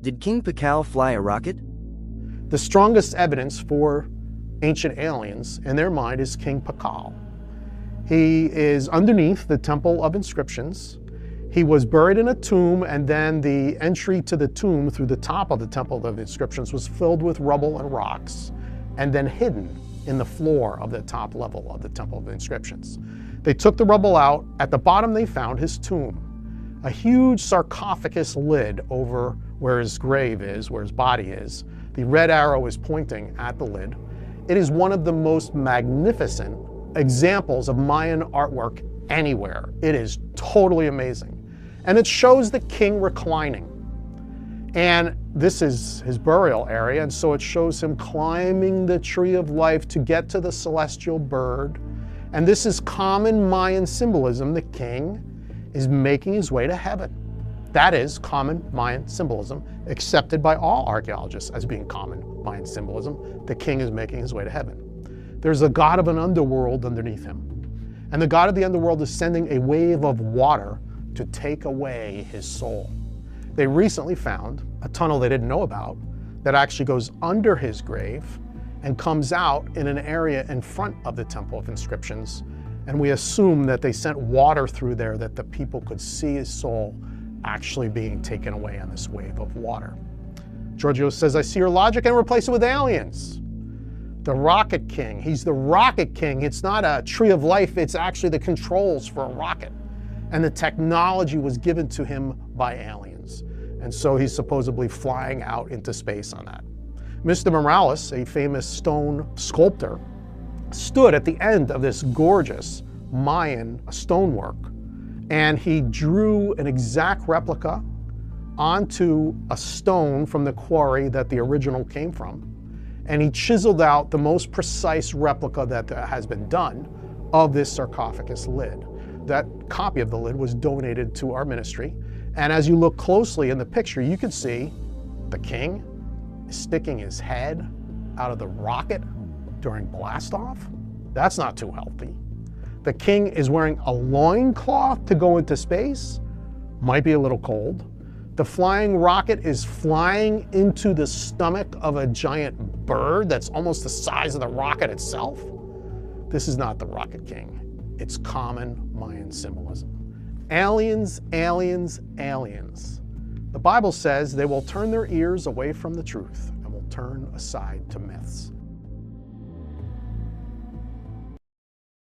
Did King Pakal fly a rocket? The strongest evidence for ancient aliens in their mind is King Pakal. He is underneath the Temple of Inscriptions. He was buried in a tomb, and then the entry to the tomb through the top of the Temple of Inscriptions was filled with rubble and rocks, and then hidden in the floor of the top level of the Temple of Inscriptions. They took the rubble out. At the bottom, they found his tomb, a huge sarcophagus lid over where his grave is, where his body is. The red arrow is pointing at the lid. It is one of the most magnificent examples of Mayan artwork anywhere. It is totally amazing. And it shows the king reclining. And this is his burial area, and so it shows him climbing the tree of life to get to the celestial bird. And this is common Mayan symbolism. The king is making his way to heaven. That is common Mayan symbolism, accepted by all archaeologists as being common Mayan symbolism. The king is making his way to heaven. There's a god of an underworld underneath him. And the god of the underworld is sending a wave of water to take away his soul. They recently found a tunnel they didn't know about that actually goes under his grave and comes out in an area in front of the Temple of Inscriptions. And we assume that they sent water through there that the people could see his soul actually being taken away on this wave of water. Giorgio says, I see your logic, and replace it with aliens. The Rocket King, he's the Rocket King. It's not a tree of life, it's actually the controls for a rocket. And the technology was given to him by aliens. And so he's supposedly flying out into space on that. Mr. Morales, a famous stone sculptor, stood at the end of this gorgeous Mayan stonework, and he drew an exact replica onto a stone from the quarry that the original came from. And he chiseled out the most precise replica that has been done of this sarcophagus lid. That copy of the lid was donated to our ministry. And as you look closely in the picture, you can see the king is sticking his head out of the rocket during blastoff. That's not too healthy. The king is wearing a loincloth to go into space. Might be a little cold. The flying rocket is flying into the stomach of a giant bird that's almost the size of the rocket itself. This is not the Rocket King. It's common Mayan symbolism. Aliens, aliens, aliens. The Bible says they will turn their ears away from the truth and will turn aside to myths.